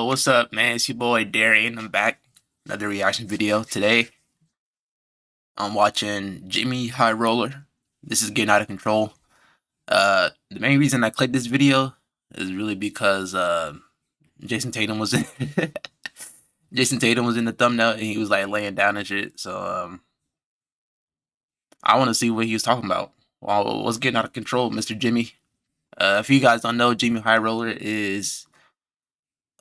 What's up, man? It's your boy Darien. I'm back. Another reaction video. Today, I'm watching JxmyHighRoller. This is getting out of control. The main reason I clicked this video is really because Jason Tatum was in Jason Tatum was in the thumbnail and he was like laying down and shit. So I want to see what he was talking about. Well, what's getting out of control, Mr. Jimmy? If you guys don't know, JxmyHighRoller is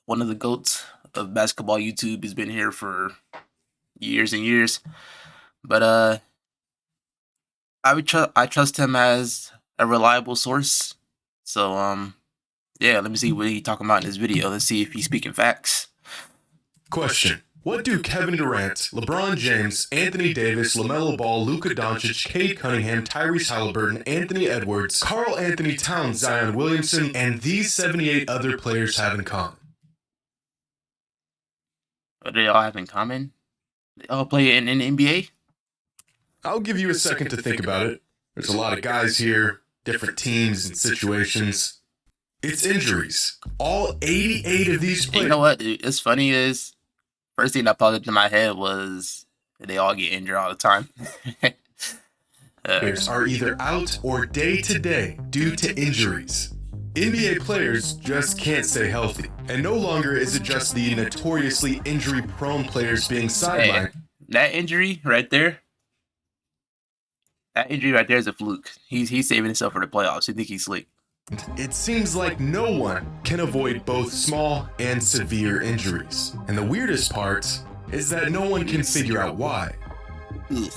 one of the GOATs of basketball YouTube. He's been here for years and years. But I trust him as a reliable source. So yeah, let me see what he's talking about in this video. Let's see if he's speaking facts. Question. What do Kevin Durant, LeBron James, Anthony Davis, LaMelo Ball, Luka Doncic, Cade Cunningham, Tyrese Halliburton, Anthony Edwards, Karl Anthony Towns, Zion Williamson, and these 78 other players have in common? What do they all have in common? They all play in the NBA? I'll give you a second to think about it. There's a lot of guys here, different teams and situations. It's injuries. All 88 of these players. You know what? It's funny is, first thing that popped into my head was they all get injured all the time. Players are either out or day-to-day due to injuries. NBA players just can't stay healthy. And no longer is it just the notoriously injury-prone players being sidelined. Hey, that injury right there is a fluke. He's saving himself for the playoffs. You think he's slick? It seems like no one can avoid both small and severe injuries. And the weirdest part is that no one can figure out why. Ugh.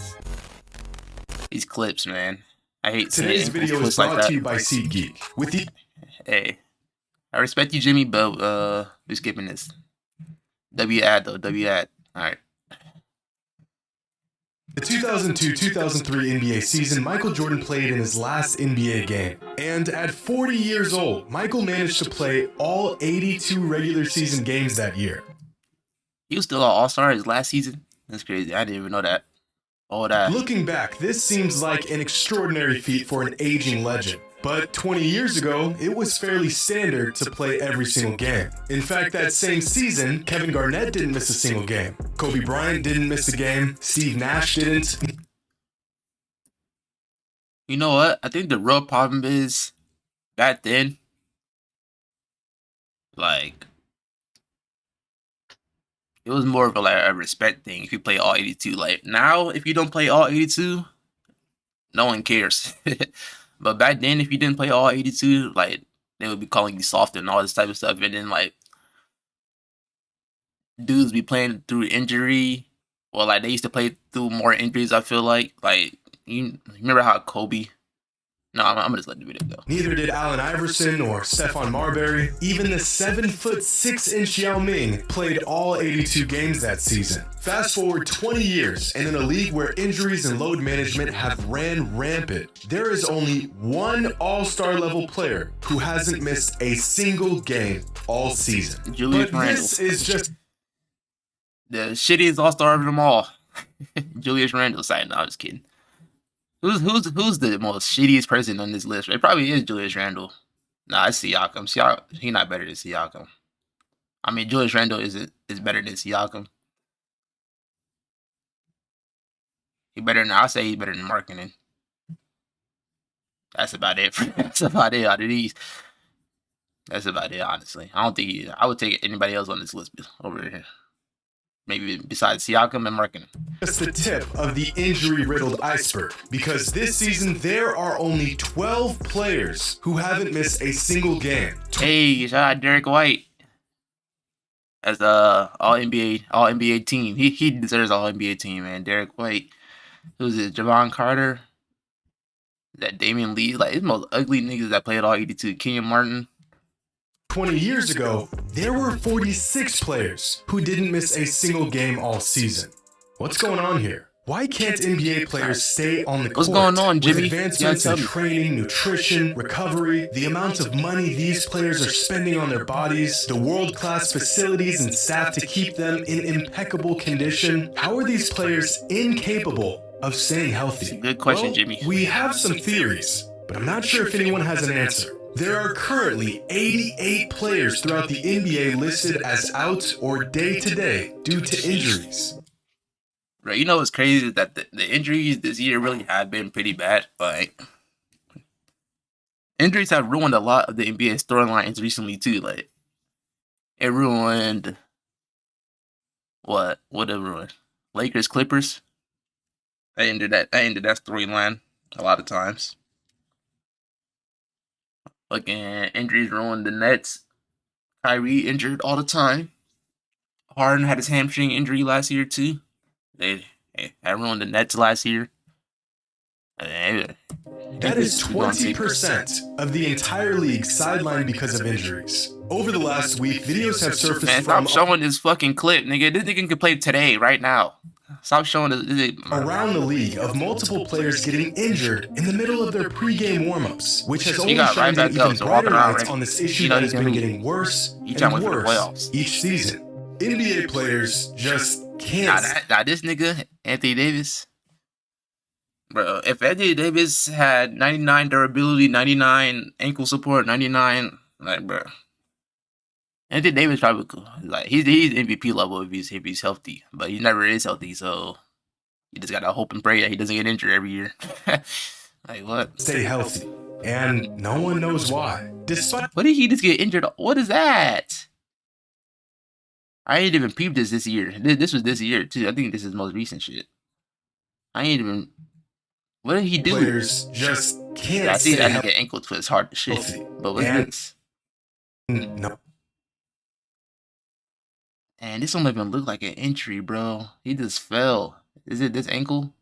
These clips, man. I hate Today's video is brought to you by SeatGeek. With the Hey, I respect you, Jimmy, but we're skipping this. W ad though, W ad. Alright. The 2002-2003 NBA season, Michael Jordan played in his last NBA game. And at 40 years old, Michael managed to play all 82 regular season games that year. He was still an all-star his last season? That's crazy. I didn't even know that. All that. Looking back, this seems like an extraordinary feat for an aging legend. But 20 years ago, it was fairly standard to play every single game. In fact, that same season, Kevin Garnett didn't miss a single game. Kobe Bryant didn't miss a game. Steve Nash didn't. You know what? I think the real problem is, back then, like, it was more of a respect thing if you play all 82. Like, now, if you don't play all 82, no one cares. But back then, if you didn't play all 82, like, they would be calling you soft and all this type of stuff. And then, like, dudes be playing through injury. Well, like, they used to play through more injuries, I feel like. Like, you remember how Kobe... No, I'm gonna just let the video go. Neither did Allen Iverson or Stephon Marbury. Even the 7'6" Yao Ming played all 82 games that season. Fast forward 20 years, and in a league where injuries and load management have ran rampant, there is only one all-star level player who hasn't missed a single game all season. Julius But Randle. this is just the shittiest all-star of them all. Julius Randle. Sorry, no, I'm just kidding. Who's the most shittiest person on this list? It probably is Julius Randle. Nah, it's Siakam. He's not better than Siakam. I mean, Julius Randle is better than Siakam. I'll say he's better than Markkinen. That's about it. That's about it out of these. That's about it, honestly. I don't think I would take anybody else on this list over here. Maybe besides Siakam and Markkinen. just the tip of the injury-riddled iceberg, because this season there are only 12 players who haven't missed a single game. Hey, shout out Derek White as the all NBA team. He deserves all NBA team, man. Derek White. Who's it? Javon Carter. That Damian Lee. Like, it's the most ugly niggas that played all 82. Kenyon Martin. 20 years ago, there were 46 players who didn't miss a single game all season. What's going on here? Why can't NBA players stay on the court? What's going on, Jimmy? With advancements in training, nutrition, recovery, the amount of money these players are spending on their bodies, the world-class facilities and staff to keep them in impeccable condition, how are these players incapable of staying healthy? Good question, Well, Jimmy. We have some theories, but I'm not sure if anyone has an answer. There are currently 88 players throughout the NBA listed as out or day-to-day due to injuries. Right, you know what's crazy is that the injuries this year really have been pretty bad. Like, injuries have ruined a lot of the NBA storylines recently too. Like, it ruined what it ruined? Lakers Clippers. That storyline a lot of times. Fucking injuries ruined the Nets. Kyrie injured all the time. Harden had his hamstring injury last year too. They had ruined the Nets last year. That is 20% of the entire league sidelined because of injuries. Over the last week, videos have surfaced Man, from stop showing this fucking clip, nigga. This nigga can play today, right now. Stop showing this. Around the league of multiple players getting injured in the middle of their pre-game warm-ups, which has only got right shined an back up, even so brighter walking around light right- on this issue you know that he's has been gonna getting worse He and trying to win for the worse playoffs. each season. NBA players just can't. Nah, this nigga, Anthony Davis. Bro, if Anthony Davis had 99 durability, 99 ankle support, 99, like, bro. Anthony Davis probably cool. Like, he's MVP level if he's healthy, but he never is healthy, so you just gotta hope and pray that he doesn't get injured every year. Like, what? Stay healthy, and no one knows why. Despite What did he just get injured? What is that? I ain't even peeped this year. This was this year too. I think this is most recent shit. I ain't even. What did he do? players just can't Yeah, I see stay that healthy. nigga ankle twist hard to shit. But what's And- this? No. And this don't even look like an injury, bro. He just fell. Is it this ankle?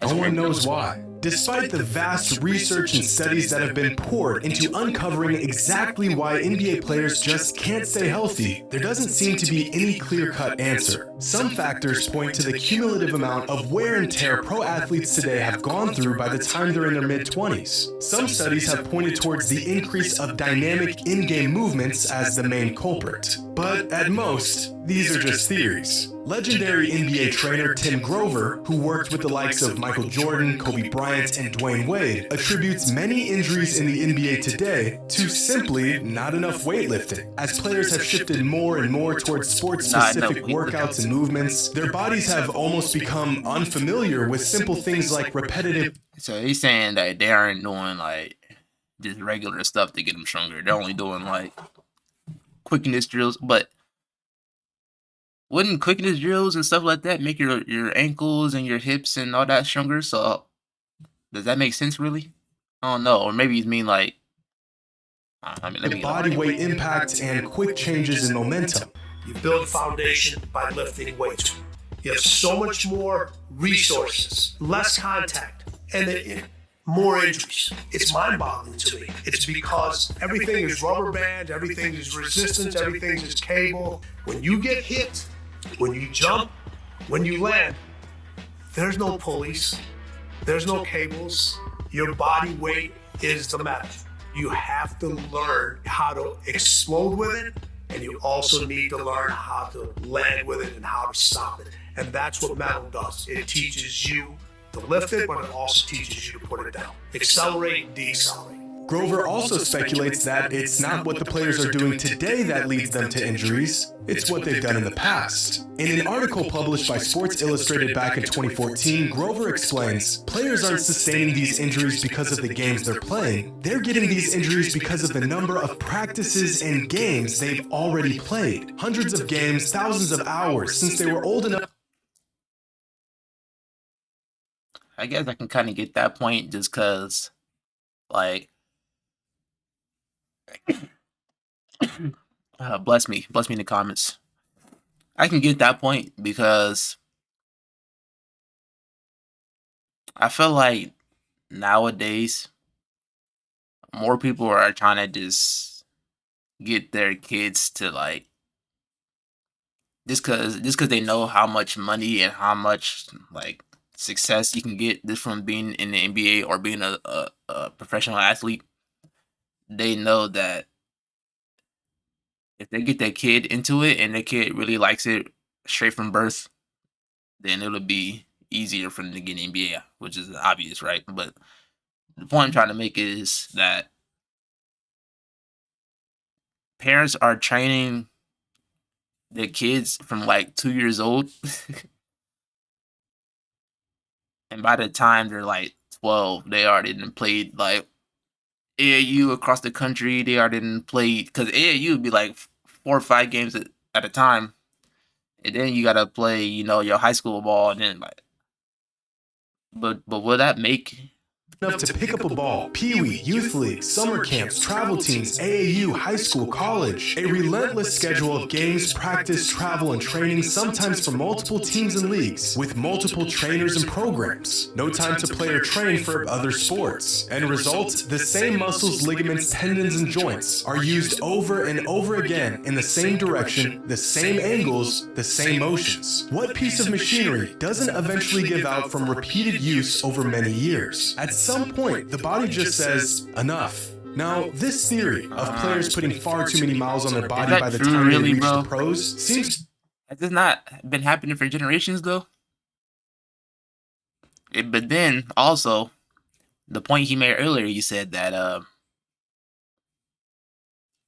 No one crazy. knows why. Despite the vast research and studies that have been poured into uncovering exactly why NBA players just can't stay healthy, there doesn't seem to be any clear-cut answer. Some factors point to the cumulative amount of wear and tear pro athletes today have gone through by the time they're in their mid-20s. Some studies have pointed towards the increase of dynamic in-game movements as the main culprit. But at most, these are just theories. Legendary NBA trainer Tim Grover, who worked with the likes of Michael Jordan, Kobe Bryant, and Dwayne Wade, attributes many injuries in the NBA today to simply not enough weightlifting. As players have shifted more and more towards sports-specific workouts and movements, their bodies have almost become unfamiliar with simple things like repetitive. So he's saying that they aren't doing like just regular stuff to get them stronger. They're only doing like quickness drills, but wouldn't quickness drills and stuff like that make your ankles and your hips and all that stronger? So does that make sense really? I don't know. Or maybe you mean like Body weight impact and quick changes in momentum. You build a foundation by lifting weights. You have so much more resources, less contact, and more injuries. It's mind-boggling to me. It's because everything is rubber band, everything is resistance, everything is cable. When you get hit, when you jump, when you land, there's no pulleys, there's no cables. Your body weight is the matter. You have to learn how to explode with it, and you also need to learn how to land with it and how to stop it. And that's what metal does. It teaches you to lift it, but it also teaches you to put it down. Accelerate and decelerate. Grover also speculates that it's not what the players are doing today that leads them to injuries, it's what they've done in the past. In an article published by Sports Illustrated back in 2014, Grover explains, players aren't sustaining these injuries because of the games they're playing, they're getting these injuries because of the number of practices and games they've already played. Hundreds of games, thousands of hours since they were old enough. I guess I can kind of get that point just because, like, bless me in the comments. I can get that point because I feel like nowadays more people are trying to just get their kids to like just cause they know how much money and how much like success you can get just from being in the NBA or being a professional athlete. They know that if they get their kid into it and their kid really likes it straight from birth, then it'll be easier for them to get in NBA, which is obvious, right? But The point I'm trying to make is that parents are training their kids from like 2 years old, and by the time they're like 12, they already done played like AAU across the country. They already done played because AAU would be like 4 or 5 games at a time, and then you gotta play, your high school ball, and then like, but will that make enough to pick up a ball, pee-wee, youth league, summer camps, travel teams, AAU, high school, college. A relentless schedule of games, practice, travel, and training, sometimes for multiple teams and leagues, with multiple trainers and programs. No time to play or train for other sports. End result, the same muscles, ligaments, tendons, and joints are used over and over again in the same direction, the same angles, the same motions. What piece of machinery doesn't eventually give out from repeated use over many years? At some point, the body just says, enough. Now, this theory of players putting far too many miles on their body by the time they reach the pros seems... Has this not been happening for generations, though? But then, also, the point he made earlier, he said that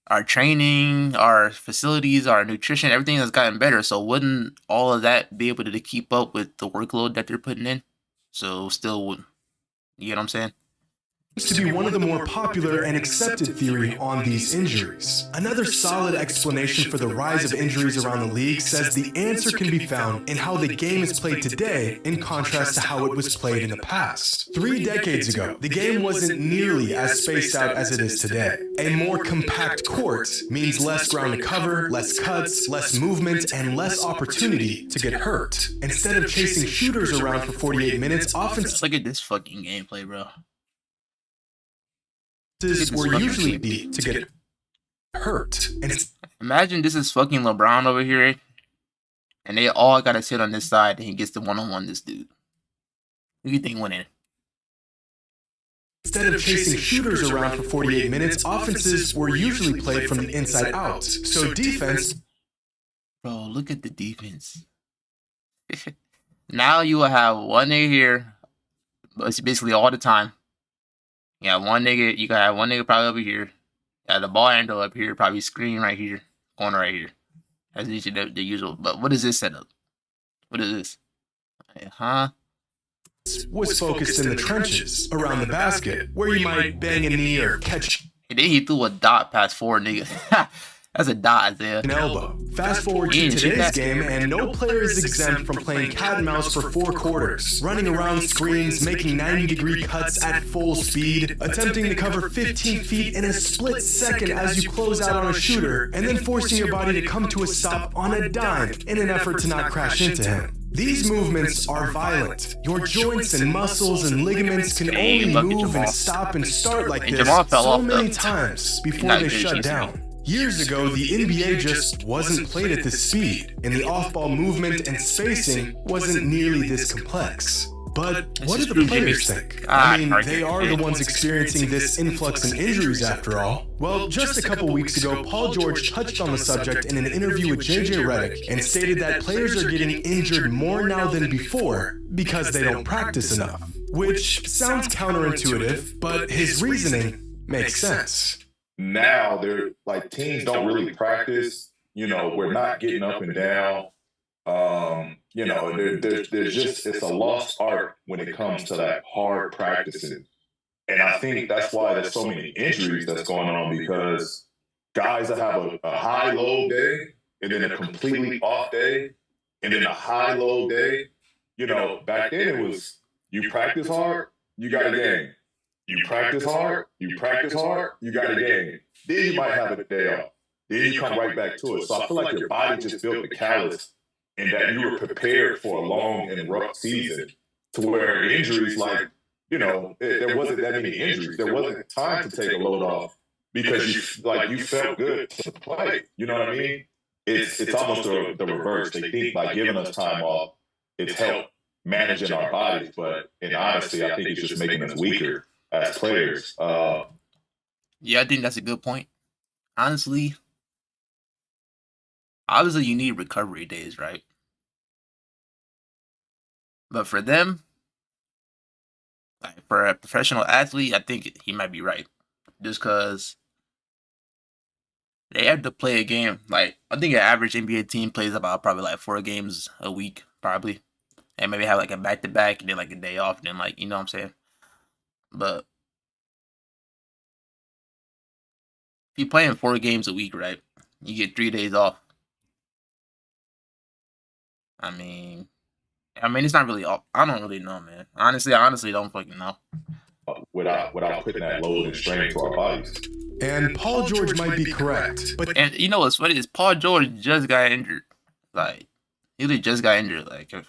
our training, our facilities, our nutrition, everything has gotten better. So wouldn't all of that be able to keep up with the workload that they're putting in? So still, you know what I'm saying? To be one of the more popular and accepted theory on these injuries. Another solid explanation for the rise of injuries around the league says the answer can be found in how the game is played today in contrast to how it was played in the past. 3 decades ago, the game wasn't nearly as spaced out as it is today. A more compact court means less ground to cover, less cuts, less movement, and less opportunity to get hurt. Instead of chasing shooters around for 48 minutes, offense... Look at this fucking gameplay, bro. Were usually beat to get hurt. And imagine this is fucking LeBron over here, and they all gotta sit on this side, and he gets the one-on-one this dude. Who do you think winning? Instead of chasing shooters around for 48 minutes, offenses were usually played from the inside out. So defense... Bro, look at the defense. Now you will have one nigga here, it's basically all the time. You got one nigga, you gotta have one nigga probably over here. You got the ball handle up here, probably screen right here, corner right here. That's usually the usual. But what is this setup? What is this? Huh? Was focused in the trenches, around the basket, where you might bang a knee or catch... And then he threw a dot past 4 niggas. That's a dot, Isaiah. An elbow. Fast forward to today's game, and no player is exempt from playing cat and mouse for 4 quarters, running around screens, making 90-degree cuts at full speed, attempting to cover 15 feet in a split second as you close out on a shooter, and then forcing your body to come to a stop on a dime in an effort to not crash into him. These movements are violent. Your joints and muscles and ligaments can only move and stop and start like this so many times before they shut down. Years ago, the NBA just wasn't played at this speed, and the off-ball movement and spacing wasn't nearly this complex. But what do the players think? I mean, they are the ones experiencing this influx in injuries after all. Well, just a couple weeks ago, Paul George touched on the subject in an interview with JJ Redick and stated that players are getting injured more now than before because they don't practice enough. Which sounds counterintuitive, but his reasoning makes sense. Now they're like teams don't really practice. We're not getting up and down. There's just it's a lost art when it comes to that hard practicing. And I think that's why there's so many injuries that's going on, because guys that have a high low day and then a completely off day and then a high low day. Back then it was you practice hard, you got a game. You practice hard, you got a game. Then you might have a day off. Then you come right back to it. So I feel like your body just built the callus and that you were prepared for a long and rough season, to where injuries there wasn't that many injuries. There wasn't time to take a load off because you felt good to play. You know what I mean? It's almost the reverse. They think by giving us time off, it's helped managing our bodies. But honestly, I think it's just making us weaker as players. Yeah, I think that's a good point. Honestly, obviously you need recovery days, right? But for them, like, for a professional athlete, I think he might be right. Just because they have to play a game. Like, I think an average NBA team plays about probably like 4 games a week, probably. And maybe have like a back to back and then like a day off, and then like, you know what I'm saying? But if you're playing 4 games a week, right? You get 3 days off. I mean, it's not really all. I don't really know, man. Honestly, I honestly don't fucking know. Without putting that load and strain to our bodies. And Paul George might be correct, but And you know what's funny is Paul George just got injured. Like, he literally just got injured like a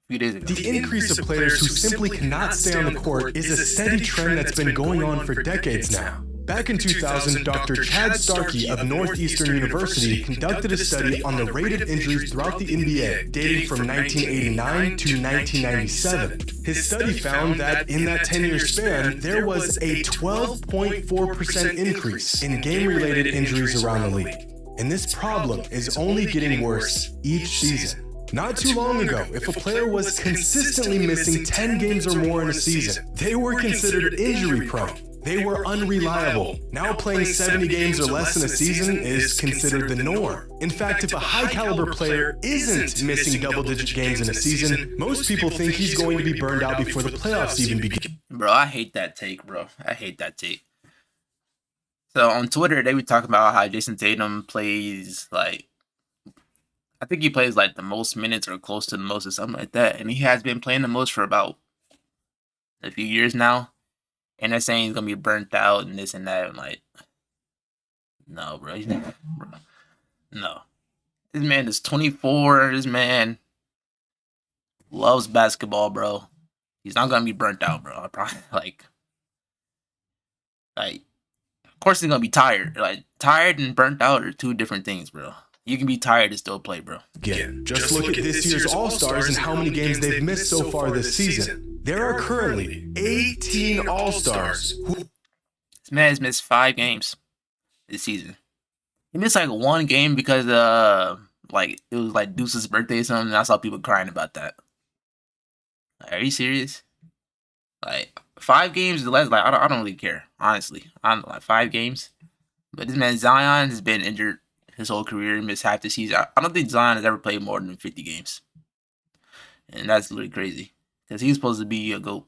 few days ago. the increase of players who simply cannot stay on the court is a steady trend that's been going on for decades now. Back in 2000, Dr. Chad Starkey of Northeastern University conducted a study on the rate of injuries throughout the NBA, dating from 1989 to 1997. His study found that in that 10-year span, there was a 12.4% increase in game-related injuries around the league. And this problem is only getting worse each season. Not too long ago, if a player was consistently missing 10 games or more in a season, they were considered injury-prone. They were unreliable. Now playing 70 games or less in a season is considered the norm. In fact, if a high-caliber player isn't missing double-digit games in a season, most people think he's going to be burned out before the playoffs even begin. Bro, I hate that take, bro. I hate that take. So on Twitter, they were talking about how Jason Tatum plays like, I think he plays like the most minutes or close to the most or something like that. And he has been playing the most for about a few years now. And they're saying he's going to be burnt out and this and that. I'm like, no, bro. Bro. No. This man is 24. This man loves basketball, bro. He's not going to be burnt out, bro. I probably, like, of course he's going to be tired. Like, tired and burnt out are 2 different things, bro. You can be tired and still play, bro. Again, just look at this year's All-Stars and how many games they've missed so far this season. There are currently 18 All-Stars who... This man has missed 5 games this season. He missed like 1 game because like it was like Deuce's birthday or something, and I saw people crying about that. Like, are you serious? Like 5 games is less. Like I don't really care, honestly. I don't like 5 games. But this man Zion has been injured his whole career, missed half the season. I don't think Zion has ever played more than 50 games. And that's really crazy. Because he's supposed to be a GOAT.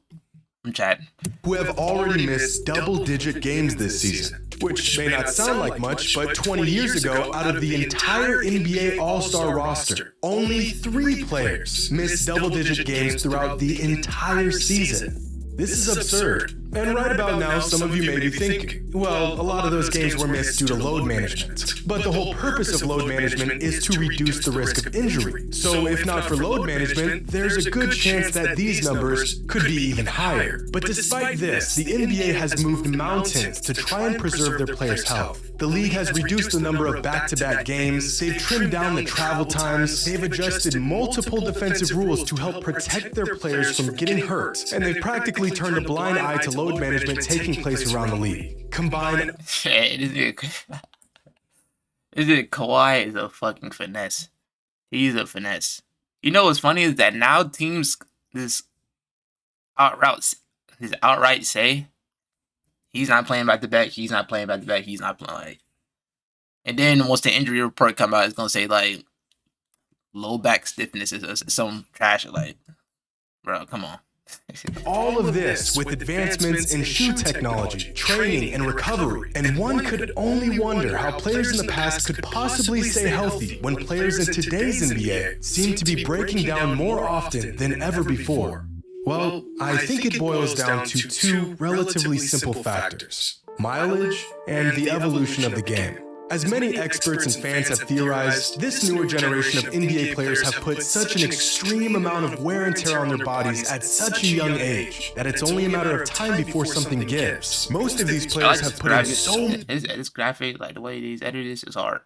I'm chatting. Who have already missed double-digit games this season. Which may not sound like much, but 20 years ago, out of the entire NBA All-Star roster, only 3 players missed double-digit games throughout the entire season. This is absurd. And right about now, some of you may be thinking, well, a lot of those games were missed due to load management. But the whole purpose of load management is to reduce the risk of injury. So if not for load management, there's a good chance that these numbers could be even higher. But despite this, the NBA has moved mountains to try and preserve their players' health. The league has reduced the number of back-to-back games, they've trimmed down the travel times, they've adjusted multiple defensive rules to help protect their players from getting hurt, and they've practically turned a blind eye to load management taking place around the league. Combine... Is it Kawhi is a fucking finesse. He's a finesse. You know what's funny is that now teams this outright say he's not playing back to back, he's not playing back to back, he's not playing. Like, and then once the injury report come out, it's gonna say like low back stiffness is some trash. Like, bro, come on. All of this with advancements in shoe technology, training, and recovery. And one could only wonder how players in the past could possibly stay healthy when players in today's NBA seem to be breaking down more often than ever before. Well, I think it boils down to 2 relatively simple factors: mileage and the evolution of the game. As many experts and fans have theorized, this newer generation of NBA players have put such an extreme amount of wear and tear on their bodies at such a young age that it's only a matter of time before something gives. Most of these players have put in so This graphic, like the way these edit this is hard.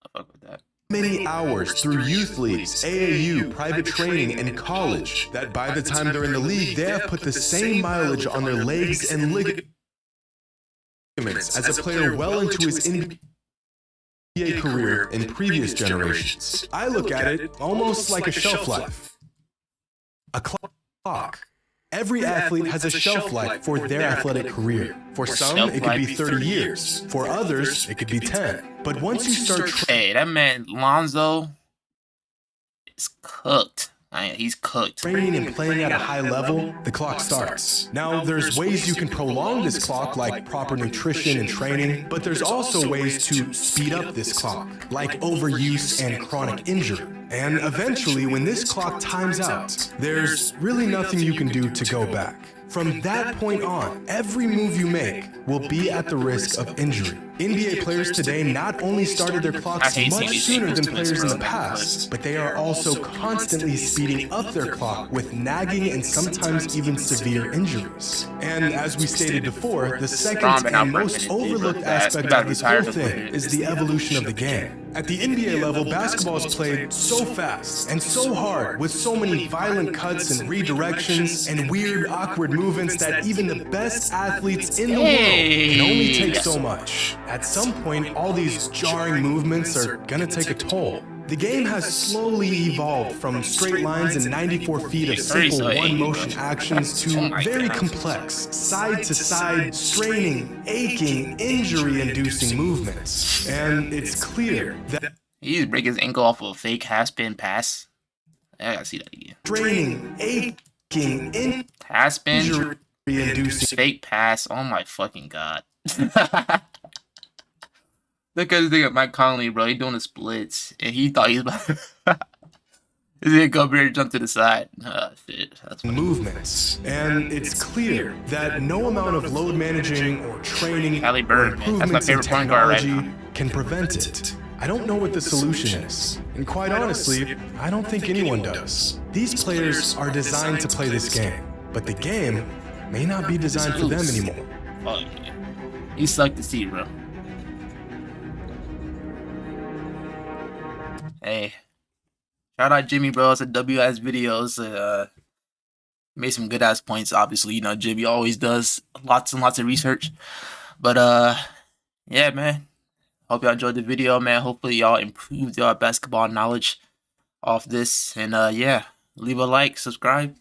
I fuck with that. many hours through youth leagues, AAU, private training, and college that by the time they're in the league, they have put the same mileage on their legs and ligaments as a player well into his NBA career in previous generations. I look at it almost like a shelf life, a clock. Every athlete has a shelf life for their athletic career. For some, it could be 30 years. For others, it could be 10. But once you start hey, that man Lonzo is cooked. He's cooked. training and playing at a high level, the clock starts. Now, there's ways you can prolong this clock, like proper nutrition and training, but there's also ways to speed up this clock, like overuse and chronic injury. And eventually, when this clock times out, there's really nothing you can do to go back. From that point on, every move you make will be at the risk of injury. NBA players today not only started their clocks much sooner than players in the past, but they are also constantly speeding up their clock with nagging and sometimes even severe injuries. And as we stated before, the second and most overlooked aspect of this whole thing is the evolution of the game. At the NBA level, basketball is played so fast and so hard with so many violent cuts and redirections and weird, awkward movements that even the best athletes in the world can only take so much. At some point, all these jarring movements are gonna take a toll. The game has slowly evolved from straight lines and 94 feet of simple one-motion actions to very complex, side-to-side, straining, aching, injury-inducing movements. And it's clear that he just break his ankle off of a fake half-spin pass. I gotta see that again. Straining, aching, half-spin, injury-inducing fake pass. Oh my fucking god. Look at this nigga Mike Conley, bro. He doing the splits, and he thought he was about to... This nigga go up here and jump to the side. Oh, shit. That's funny. Movements. And it's clear that no amount of load managing or training Allie or Bird, man. That's my improvements in favorite point guard right technology now. can prevent it. I don't know what the solution is. And quite honestly, I don't think anyone does. These players are designed to play this game, but the game may not be designed for them anymore. Fuck yeah. You suck to see, bro. Hey, shout out Jimmy, bro. It's a WS videos. Made some good ass points. Obviously, you know Jimmy always does lots and lots of research. But yeah, man. Hope y'all enjoyed the video, man. Hopefully y'all improved y'all basketball knowledge off this. And yeah, leave a like, subscribe.